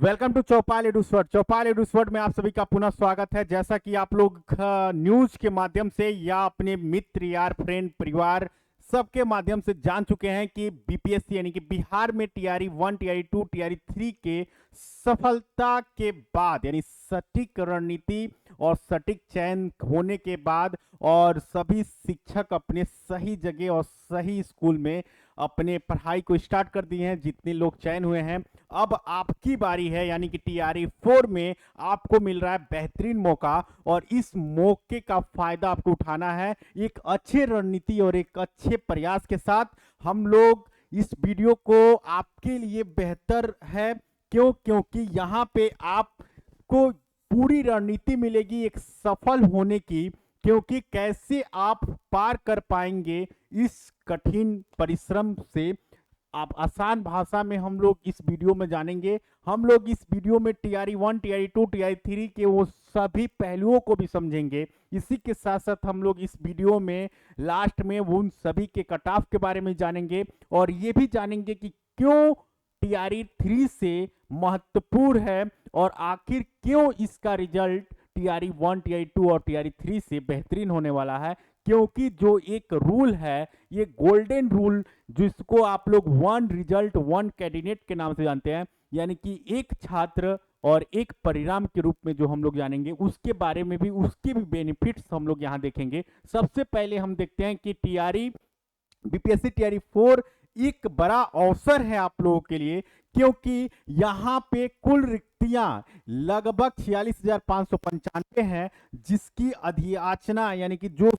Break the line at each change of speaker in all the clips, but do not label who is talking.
Welcome to चौपाल एडुस्वर्ड। चौपाल एडुस्वर्ड में आप सभी का पुनः स्वागत है। जैसा कि आप लोग न्यूज के माध्यम से या अपने मित्र यार फ्रेंड परिवार सबके माध्यम से जान चुके हैं कि बीपीएससी यानी कि बिहार में टीआरई 1 टीआरई 2 टीआरई 3 के सफलता के बाद यानी सटीक रणनीति और सटीक चयन होने के बाद और सभी शिक्षक अपने सही जगह और सही स्कूल में अपने पढ़ाई को स्टार्ट कर दिए हैं। जितने लोग चयन हुए हैं, अब आपकी बारी है यानी कि टीआरई 4 में आपको मिल रहा है बेहतरीन मौका और इस मौके का फायदा आपको उठाना है। एक अच्छे रणनीति और एक अच्छे प्रयास के साथ हम लोग इस वीडियो को आपके लिए बेहतर है। क्योंकि यहाँ पे आपको पूरी रणनीति मिलेगी एक सफल होने की, क्योंकि कैसे आप पार कर पाएंगे इस कठिन परिश्रम से। आप आसान भाषा में हम लोग इस वीडियो में जानेंगे। हम लोग इस वीडियो में टीआरई 1 टीआरई 2 टीआरई 3 के वो सभी पहलुओं को भी समझेंगे। इसी के साथ साथ हम लोग इस वीडियो में लास्ट में उन सभी के कट ऑफ के बारे में जानेंगे और ये भी जानेंगे कि क्यों टीआरई 3 से महत्वपूर्ण है और आखिर क्यों इसका रिजल्ट टीआरई 1 टीआरई 2 और टीआरई 3 से बेहतरीन होने वाला है। क्योंकि जो एक रूल है, ये गोल्डन रूल, जिसको आप लोग 1 रिजल्ट 1 कैंडिडेट के नाम से जानते हैं, यानी कि एक छात्र और एक परिणाम के रूप में जो हम लोग जानेंगे, उसके बारे में भी, उसके भी बेनिफिट्स हम लोग यहां देखेंगे। सबसे पहले हम देखते हैं कि टीआरई बीपीएससी टीआरई 4 एक बड़ा अवसर है आप लोगों के लिए, क्योंकि यहाँ पे कुल रिक्तियां लगभग 46,595 हैं, जिसकी अधियाचना यानी कि जो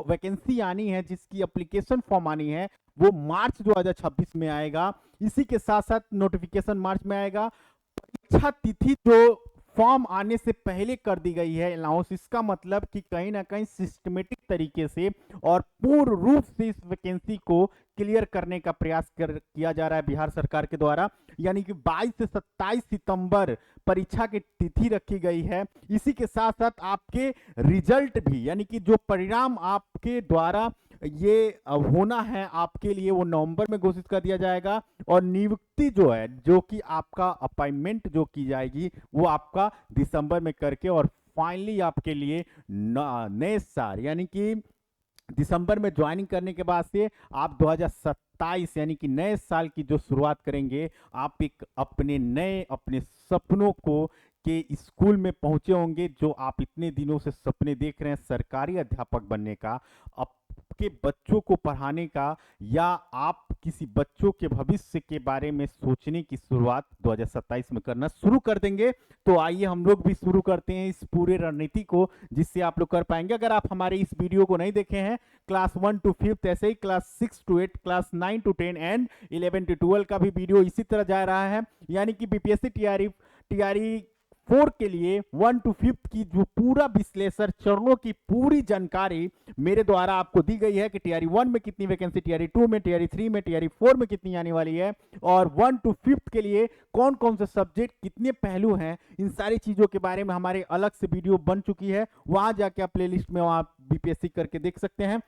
वैकेंसी आनी है, जिसकी एप्लीकेशन फॉर्म आनी है, वो मार्च 2026 में आएगा। इसी के साथ साथ नोटिफिकेशन मार्च में आएगा। परीक्षा तिथि जो फॉर्म आने से पहले कर दी गई है अनाउंस, इसका मतलब कि कहीं ना कहीं सिस्टमेटिक तरीके से और पूर्ण रूप से इस वैकेंसी को क्लियर करने का प्रयास किया जा रहा है बिहार सरकार के द्वारा। यानी कि 22 से 27 सितंबर परीक्षा की तिथि रखी गई है। इसी के साथ साथ आपके रिजल्ट भी यानी कि जो परिणाम आपके द्वारा ये होना है आपके लिए, वो नवंबर में घोषित कर दिया जाएगा और नियुक्ति जो है, जो कि आपका अपॉइंटमेंट जो की जाएगी, वो आपका दिसंबर में करके और फाइनली आपके लिए नए साल यानी कि दिसंबर में ज्वाइनिंग करने के बाद से आप 2027 यानी कि नए साल की जो शुरुआत करेंगे, आप एक अपने सपनों को के स्कूल में पहुंचे होंगे, जो आप इतने दिनों से सपने देख रहे हैं, सरकारी अध्यापक बनने का, आपके बच्चों को पढ़ाने का, या आप किसी बच्चों के भविष्य के बारे में सोचने की शुरुआत 2027 में करना शुरू कर देंगे। तो आइए हम लोग भी शुरू करते हैं इस पूरे रणनीति को, जिससे आप लोग कर पाएंगे। अगर आप हमारे इस वीडियो को नहीं देखे हैं, क्लास 1 to 5 ऐसे ही class 6 to 8, class 9 to 10 and 11 to 12 का भी वीडियो इसी तरह जा रहा है। यानी कि बीपीएससी टीआरई 4 के लिए 1 to 5 की जो पूरा विश्लेषण, चरणों की पूरी जानकारी मेरे द्वारा आपको दी गई है कि टीआरई 1 में कितनी वैकेंसी, टीआरई 2 में, टीआरई 3 में, टीआरई 4 में कितनी आने वाली है और 1 to 5 के लिए कौन कौन से सब्जेक्ट, कितने पहलू हैं, इन सारी चीजों के बारे में हमारे अलग से वीडियो बन चुकी है। वहां जाके आप प्लेलिस्ट में वहां बीपीएससी करके देख सकते हैं।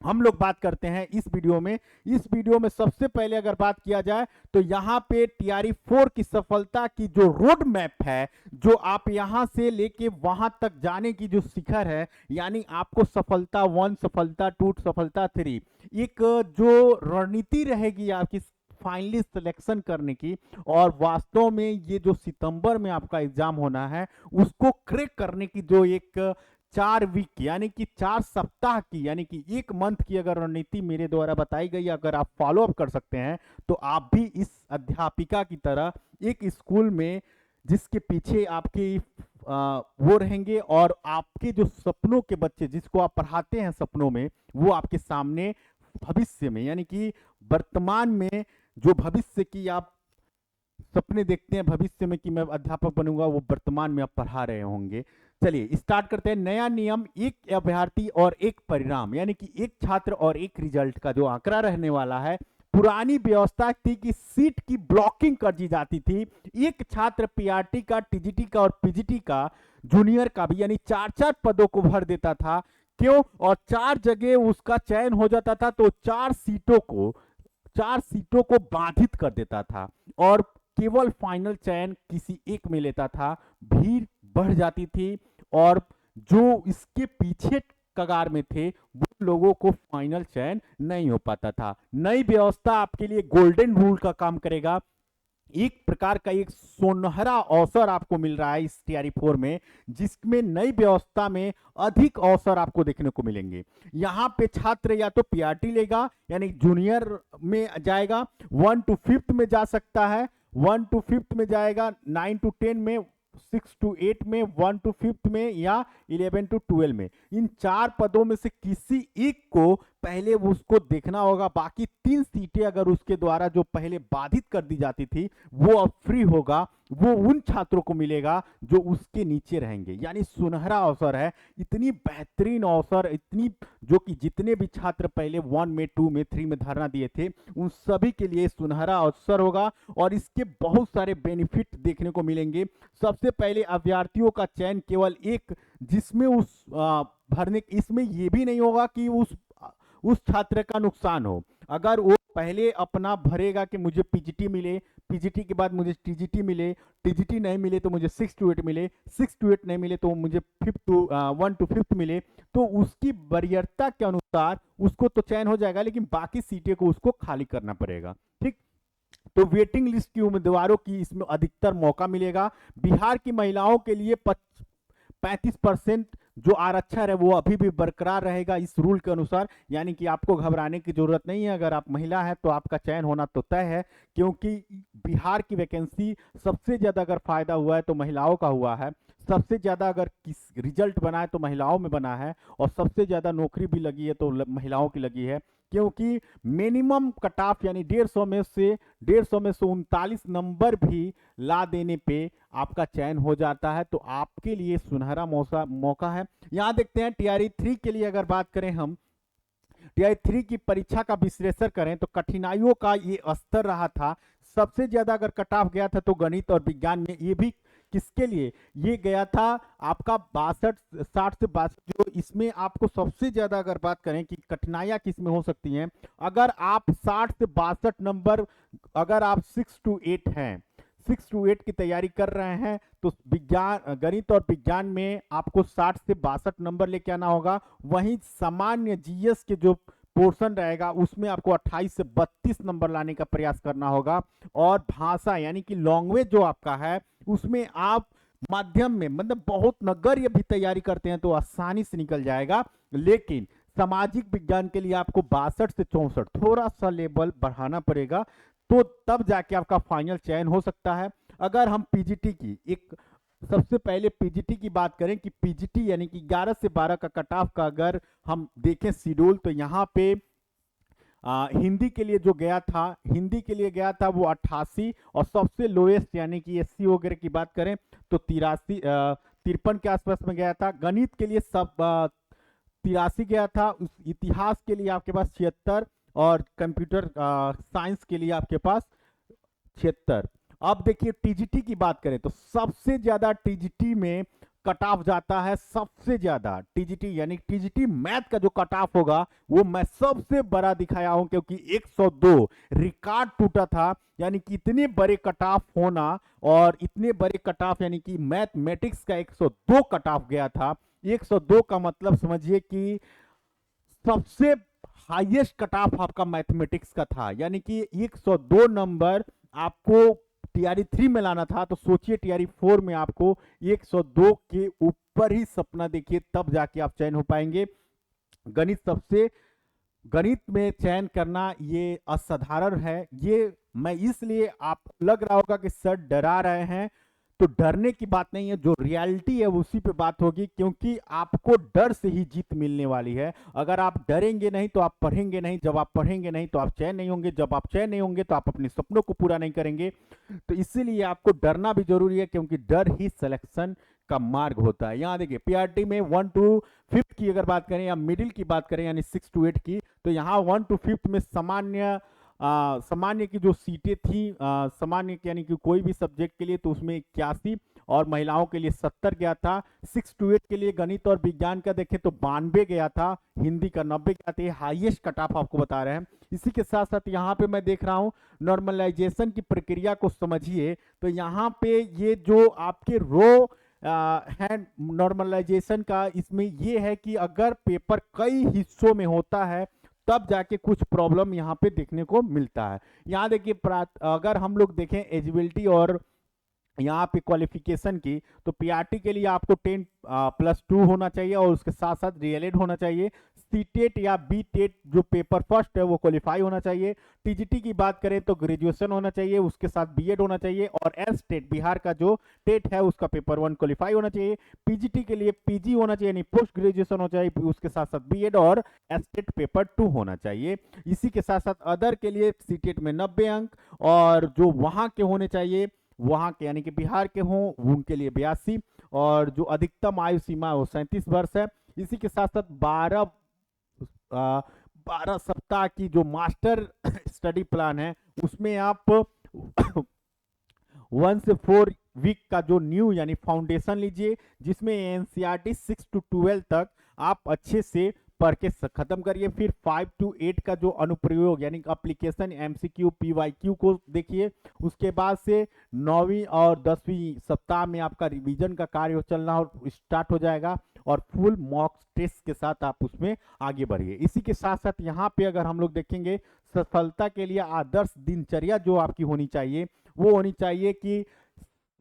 हम लोग बात करते हैं इस वीडियो में सबसे पहले अगर बात किया जाए तो यहां पे टीआरई 4 की सफलता की जो रोड मैप है, जो आप यहां से लेके वहां तक जाने की जो शिखर है, यानी आपको सफलता 1, सफलता 2, सफलता 3, एक जो रणनीति रहेगी आपकी फाइनली सिलेक्शन करने की, और वास्तव में ये जो सितंबर में आपका एग्जाम होना है, उसको क्रैक करने की जो एक 4 वीक यानी कि 4 सप्ताह की, यानी कि 1 मंथ की अगर रणनीति मेरे द्वारा बताई गई, अगर आप फॉलो अप कर सकते हैं, तो आप भी इस अध्यापिका की तरह एक स्कूल में जिसके पीछे आपके वो रहेंगे और आपके जो सपनों के बच्चे जिसको आप पढ़ाते हैं सपनों में, वो आपके सामने भविष्य में, यानी कि वर्तमान में जो भविष्य की आप सपने देखते हैं भविष्य में कि मैं अध्यापक बनूंगा, वो वर्तमान में आप पढ़ा रहे होंगे। चलिए स्टार्ट करते हैं। नया नियम, एक अभ्यर्थी और एक परिणाम, यानी कि एक छात्र और एक रिजल्ट का जो आंकड़ा रहने वाला है। पुरानी व्यवस्था थी कि सीट की ब्लॉकिंग कर दी जाती थी। एक छात्र पीआरटी का, टीजीटी का और पीजीटी का, जूनियर का भी, यानी 4-4 पदों को भर देता था। क्यों? और 4 जगह उसका चयन हो जाता था, तो 4 सीटों को बाधित कर देता था। और केवल फाइनल चयन किसी एक में लेता था, भीड़ बढ़ जाती थी और जो इसके पीछे कगार में थे वो लोगों को फाइनल चयन नहीं हो पाता था। नई व्यवस्था आपके लिए गोल्डन रूल का काम करेगा। एक प्रकार का एक सुनहरा अवसर आपको मिल रहा है इस टीआरई 4 में, जिसमें नई व्यवस्था में अधिक अवसर आपको देखने को मिलेंगे। यहाँ पे छात्र या तो पीआरटी लेगा यानी जूनियर में जाएगा, 1 to 5th में जा सकता है, 1 to 5th में जाएगा, 9 to 10 में, 6 to 8 में, 1 to 5th में या 11 to 12 में। इन 4 पदों में से किसी एक को पहले उसको देखना होगा। बाकी 3 सीटें अगर उसके द्वारा जो पहले बाधित कर दी जाती थी वो अब फ्री होगा, वो उन छात्रों को मिलेगा जो उसके नीचे रहेंगे। यानी सुनहरा अवसर है, इतनी बेहतरीन अवसर, इतनी जो कि जितने भी छात्र पहले 1 में, 2 में, 3 में धरना दिए थे उन सभी के लिए सुनहरा अवसर होगा और इसके बहुत सारे बेनिफिट देखने को मिलेंगे। सबसे पहले अभ्यर्थियों का चयन केवल एक, जिसमें उस भरने, इसमें यह भी नहीं होगा कि उस छात्र का नुकसान हो। अगर वो पहले अपना भरेगा कि मुझे पीजीटी मिले, पीजीटी के बाद मुझे टीजीटी मिले, टीजीटी नहीं मिले तो मुझे 6 to 8 मिले, 6 to 8 नहीं मिले तो मुझे 1 to 5th मिले, तो उसकी वरीयता के अनुसार उसको तो चयन हो जाएगा, लेकिन बाकी सीटें को उसको खाली करना पड़ेगा। ठीक, तो वेटिंग लिस्ट की उम्मीदवारों की इसमें अधिकतर मौका मिलेगा। बिहार की महिलाओं के लिए 35% जो आरक्षण है वो अभी भी बरकरार रहेगा इस रूल के अनुसार, यानी कि आपको घबराने की जरूरत नहीं है। अगर आप महिला है तो आपका चयन होना तो तय है, क्योंकि बिहार की वैकेंसी सबसे ज्यादा अगर फायदा हुआ है तो महिलाओं का हुआ है, सबसे ज्यादा अगर किस रिजल्ट बना है तो महिलाओं में बना है, और सबसे ज्यादा नौकरी भी लगी है तो महिलाओं की लगी है। क्योंकि मिनिमम कट ऑफ यानी 150 में से 39 नंबर भी ला देने पे आपका चयन हो जाता है, तो आपके लिए सुनहरा मौका है। यहां देखते हैं टीआरई 3 के लिए अगर बात करें, हम टीआरई 3 की परीक्षा का विश्लेषण करें तो कठिनाइयों का ये स्तर रहा था। सबसे ज्यादा अगर कट ऑफ गया था तो गणित और विज्ञान में, ये भी किसके लिए ये गया था आपका 60 से 62, जो इसमें आपको सबसे ज्यादा अगर बात करें कि कठिनाइयां किस में हो सकती हैं, अगर आप 60 से 62 नंबर, अगर आप 6 to 8 हैं, 6 to 8 की तैयारी कर रहे हैं तो विज्ञान, गणित और विज्ञान में आपको 60 से 62 नंबर लेके आना होगा। वहीं सामान्य जीएस के जो पोर्शन रहेगा उसमें आपको 28 से 32 नंबर लाने का प्रयास करना होगा। और भाषा यानी कि लैंग्वेज जो आपका है उसमें आप माध्यम में, मतलब बहुत नगण्य भी तैयारी करते हैं तो आसानी से निकल जाएगा। लेकिन सामाजिक विज्ञान के लिए आपको 62 से 64 थोड़ा सा लेवल बढ़ाना पड़ेगा, तो तब जाके आपका फाइनल चयन हो सकता है। अगर हम पीजीटी की सबसे पहले पीजीटी की बात करें कि पीजीटी यानी कि 11 से 12 का कट ऑफ का अगर हम देखें शेड्यूल, तो यहाँ पे हिंदी के लिए जो गया था, हिंदी के लिए गया था वो 88, और सबसे लोएस्ट यानी कि एससी वगैरह की बात करें तो 53 के आसपास में गया था। गणित के लिए सब 83 गया था। इतिहास के लिए आपके पास 76 और कंप्यूटर साइंस के लिए आपके पास 76। अब देखिए टीजीटी की बात करें तो सबसे ज्यादा टीजीटी में कट ऑफ जाता है, सबसे ज्यादा टीजीटी यानी टीजीटी मैथ का जो कट ऑफ होगा वो मैं सबसे बड़ा दिखाया हूं, क्योंकि 102 रिकॉर्ड टूटा था। यानी कि इतने बड़े कट ऑफ होना, और इतने बड़े कट ऑफ यानी कि मैथमेटिक्स का 102 कट ऑफ गया था। 102 का मतलब समझिए कि सबसे हाईएस्ट कट ऑफ आपका मैथमेटिक्स का था, यानी कि 102 नंबर आपको टीआरई 3 में लाना था। तो सोचिए टीआरई 4 में आपको 102 के ऊपर ही सपना देखिए, तब जाके आप चयन हो पाएंगे। गणित में चयन करना ये असाधारण है। ये मैं इसलिए, आप लग रहा होगा कि सर डरा रहे हैं, तो डरने की बात नहीं है, जो रियलिटी है उसी पे बात होगी, क्योंकि आपको डर से ही जीत मिलने वाली है। अगर आप डरेंगे नहीं तो आप पढ़ेंगे नहीं, जब आप पढ़ेंगे नहीं तो आप चयन नहीं होंगे, जब आप चयन नहीं होंगे तो आप अपने सपनों को पूरा नहीं करेंगे। तो इसीलिए आपको डरना भी जरूरी है, क्योंकि डर ही सिलेक्शन का मार्ग होता है। यहाँ देखिए पीआरटी में 1 to 5 की अगर बात करें या मिडिल की बात करें यानी 6 to 8 की, तो यहाँ 1 to 5 में सामान्य की जो सीटें थी, सामान्य यानी कि कोई भी सब्जेक्ट के लिए, तो उसमें 81, और महिलाओं के लिए 70 गया था। 6 to 8 के लिए गणित और विज्ञान का देखें तो 92 गया था, हिंदी का 90 गया था। ये हाईएस्ट कट ऑफ आपको बता रहे हैं। इसी के साथ साथ यहाँ पे मैं देख रहा हूँ नॉर्मलाइजेशन की प्रक्रिया को समझिए। तो यहाँ पे ये जो आपके रो है नॉर्मलाइजेशन का, इसमें ये है कि अगर पेपर कई हिस्सों में होता है तब जाके कुछ प्रॉब्लम यहाँ पे देखने को मिलता है। यहाँ देखिए अगर हम लोग देखें एलिजिबिलिटी और यहाँ पे क्वालिफिकेशन की, तो पीआरटी के लिए आपको 10+2 होना चाहिए और उसके साथ साथ डीएलएड होना चाहिए। सीटेट या बीटेट जो पेपर फर्स्ट है वो क्वालिफाई होना चाहिए। टीजीटी की बात करें तो ग्रेजुएशन होना चाहिए, उसके साथ बीएड होना चाहिए। और एस टेट बिहार का जो टेट है उसका पेपर 1 क्वालिफाई होना चाहिए। पीजीटी के लिए पीजी होना चाहिए, यानी पोस्ट ग्रेजुएशन होना चाहिए, उसके साथ साथ बीएड और एस टेट पेपर 2 होना चाहिए। इसी के साथ साथ अदर के लिए सीटेट में 90 अंक और जो वहां के होने चाहिए, वहां के यानी कि बिहार के हों उनके लिए 82, और जो अधिकतम आयु सीमा है वो 37 वर्ष है। इसी के साथ साथ 12 सप्ताह की जो मास्टर स्टडी प्लान है उसमें आप 1 से 4 वीक का जो न्यू यानी फाउंडेशन लीजिए, जिसमें एनसीईआरटी 6 to 12 तक आप अच्छे से पढ़ के खत्म करिए। फिर 5 to 8 का जो अनुप्रयोग यानी एप्लीकेशन एमसीक्यू पीवाईक्यू को देखिए। उसके बाद से 9वीं और 10वीं सप्ताह में आपका रिवीजन का कार्य चलना स्टार्ट हो जाएगा और फुल मॉक टेस्ट के साथ आप उसमें आगे बढ़िए। इसी के साथ साथ यहाँ पे अगर हम लोग देखेंगे सफलता के लिए आदर्श दिनचर्या जो आपकी होनी चाहिए वो होनी चाहिए कि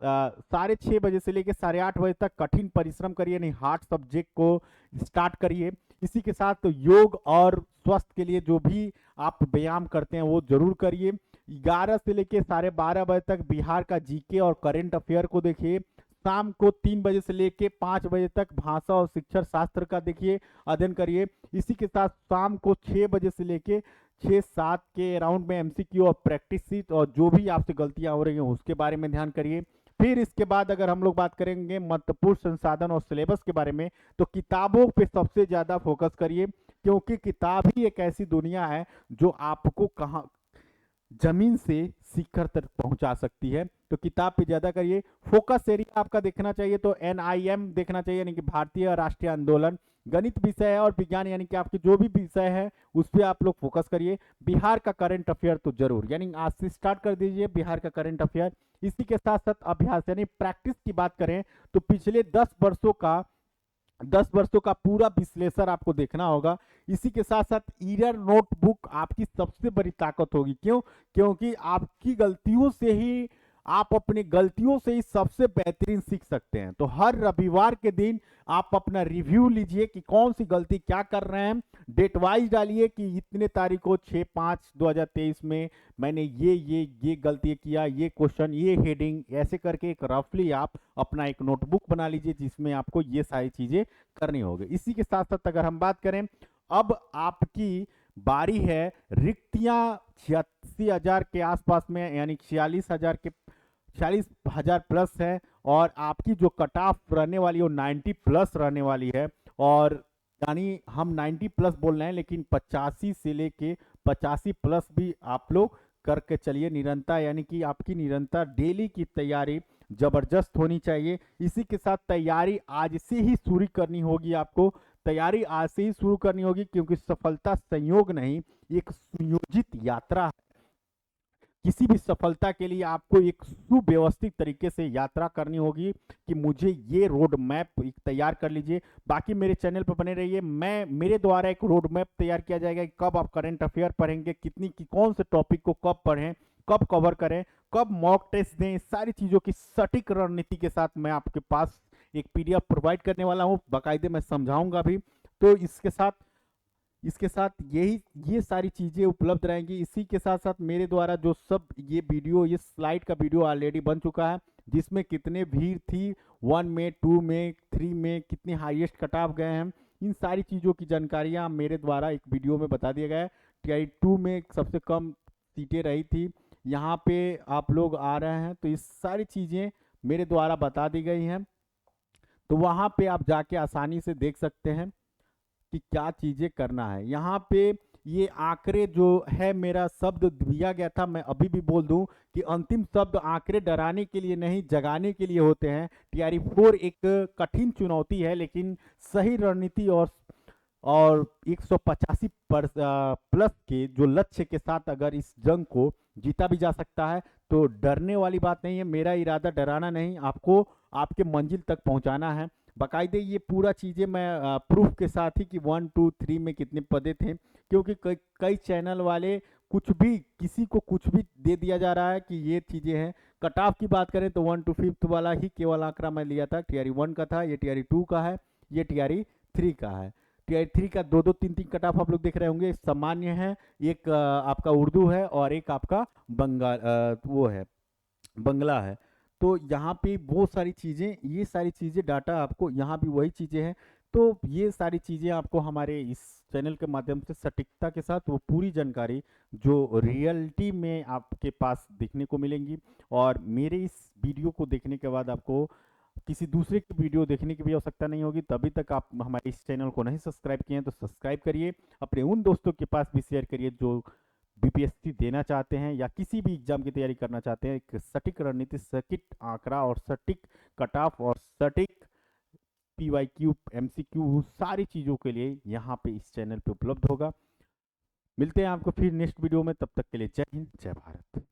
6:30 बजे से लेकर 8:30 बजे तक कठिन परिश्रम करिए, नहीं हार्ड सब्जेक्ट को स्टार्ट करिए। इसी के साथ तो योग और स्वास्थ्य के लिए जो भी आप व्यायाम करते हैं वो जरूर करिए। 11 से लेकर 12:30 बजे तक बिहार का जीके और करंट अफेयर को देखिए। शाम को 3 बजे से लेकर 5 बजे तक भाषा और शिक्षण शास्त्र का देखिए अध्ययन करिए। इसी के साथ शाम को 6 बजे से लेकर 6-7 के अराउंड में एमसीक्यू और प्रैक्टिस सीट और जो भी आपसे गलतियां हो रही हैं उसके बारे में ध्यान करिए। फिर इसके बाद अगर हम लोग बात करेंगे महत्वपूर्ण संसाधन और सिलेबस के बारे में, तो किताबों पे सबसे ज्यादा फोकस करिए, क्योंकि किताब ही एक ऐसी दुनिया है जो आपको कहाँ जमीन से शिखर तक पहुंचा सकती है। तो किताब पे ज्यादा करिए। फोकस एरिया आपका देखना चाहिए तो एनआईएम देखना चाहिए, यानी कि भारतीय राष्ट्रीय आंदोलन। गणित विषय है और विज्ञान यानी कि आपके जो भी विषय है उस पर आप लोग फोकस करिए। बिहार का करंट अफेयर तो जरूर, यानी आज से स्टार्ट कर दीजिए बिहार का करंट अफेयर। इसी के साथ साथ अभ्यास यानी प्रैक्टिस की बात करें तो पिछले 10 वर्षों का पूरा विश्लेषण आपको देखना होगा। इसी के साथ साथ ईरर नोटबुक आपकी सबसे बड़ी ताकत होगी। क्यों? क्योंकि आपकी गलतियों से ही आप अपनी गलतियों से ही सबसे बेहतरीन सीख सकते हैं। तो हर रविवार के दिन आप अपना रिव्यू लीजिए कि कौन सी गलती क्या कर रहे हैं। डेट वाइज डालिए कि इतने तारीख को 6/5/2023 में मैंने ये गलती किया, ये क्वेश्चन, ये हेडिंग, ऐसे करके एक रफली आप अपना एक नोटबुक बना लीजिए जिसमें आपको ये सारी चीजें करनी होगी। इसी के साथ साथ अगर हम बात करें, अब आपकी बारी है रिक्तियां 86,000 के आसपास में, यानी 46,000 प्लस है और आपकी जो कट ऑफ रहने वाली है वो 90 प्लस रहने वाली है। और यानी हम 90 प्लस बोल रहे हैं लेकिन 85 से लेके 85 प्लस भी आप लोग करके चलिए निरंतर, यानी कि आपकी निरंतर डेली की तैयारी जबरदस्त होनी चाहिए। इसी के साथ तैयारी आज से ही शुरू करनी होगी आपको, तैयारी आज से ही शुरू करनी होगी, क्योंकि सफलता संयोग नहीं, एक सुयोजित यात्रा है। किसी भी सफलता के लिए आपको एक सुव्यवस्थित तरीके से यात्रा करनी होगी कि मुझे ये रोड मैप तैयार कर लीजिए। बाकी मेरे चैनल पर बने रहिए, मेरे द्वारा एक रोड मैप तैयार किया जाएगा कि कब आप करंट अफेयर पढ़ेंगे, कौन से टॉपिक को कब पढ़ें, कब कवर करें, कब मॉक टेस्ट दें। सारी चीजों की सटीक रणनीति के साथ मैं आपके पास एक पीडीएफ प्रोवाइड करने वाला हूँ, बाकायदे मैं समझाऊंगा भी। तो इसके साथ ये सारी चीजें उपलब्ध रहेंगी। इसी के साथ साथ मेरे द्वारा जो सब ये स्लाइड का वीडियो ऑलरेडी बन चुका है, जिसमें कितने भीड़ थी 1 में, 2 में, 3 में, कितने हाईएस्ट कट ऑफ गए हैं, इन सारी चीजों की जानकारियां मेरे द्वारा एक वीडियो में बता दिया गया है। टीआई 2 में सबसे कम सीटें रही थी, यहाँ पे आप लोग आ रहे हैं, तो इस सारी चीजें मेरे द्वारा बता दी गई हैं। तो वहां पे आप जाके आसानी से देख सकते हैं कि क्या चीजें करना है। यहाँ पे ये आंकड़े जो है मेरा शब्द दिया गया था, मैं अभी भी बोल दूं कि अंतिम शब्द आंकड़े डराने के लिए नहीं जगाने के लिए होते हैं। टीआरई 4 एक कठिन चुनौती है, लेकिन सही रणनीति और 185 प्लस के जो लक्ष्य के साथ अगर इस जंग को जीता भी जा सकता है तो डरने वाली बात नहीं है। मेरा इरादा डराना नहीं, आपको आपके मंजिल तक पहुंचाना है। बाकायदे ये पूरा चीज़ें मैं प्रूफ के साथ ही कि 1 2 3 में कितने पदे थे, क्योंकि कई कई चैनल वाले कुछ भी किसी को कुछ भी दे दिया जा रहा है कि ये चीज़ें हैं। कट ऑफ की बात करें तो 1 to 5 वाला ही केवल आंकड़ा मैं लिया था, टीआरई 1 का था, ये टीआरई 2 का है, ये टीआरई 3 का है। टीआरई 3 का 2 2 3 3 कट ऑफ आप लोग देख रहे होंगे, सामान्य है, एक आपका उर्दू है और एक आपका वो है बंगला है। तो यहाँ पे वो सारी चीज़ें, ये सारी चीज़ें डाटा आपको यहाँ भी वही चीज़ें हैं। तो ये सारी चीज़ें आपको हमारे इस चैनल के माध्यम से सटीकता के साथ वो पूरी जानकारी जो रियलिटी में आपके पास देखने को मिलेंगी। और मेरे इस वीडियो को देखने के बाद आपको किसी दूसरे की वीडियो देखने की भी आवश्यकता नहीं होगी। तभी तक आप हमारे इस चैनल को नहीं सब्सक्राइब किए हैं तो सब्सक्राइब करिए, अपने उन दोस्तों के पास भी शेयर करिए जो बीपीएससी देना चाहते हैं या किसी भी एग्जाम की तैयारी करना चाहते हैं। एक सटीक रणनीति, सटीक आंकड़ा और सटीक कट ऑफ और सटीक पीवाईक्यू एमसीक्यू सारी चीज़ों के लिए यहाँ पे इस चैनल पे उपलब्ध होगा। मिलते हैं आपको फिर नेक्स्ट वीडियो में, तब तक के लिए जय हिंद जय भारत।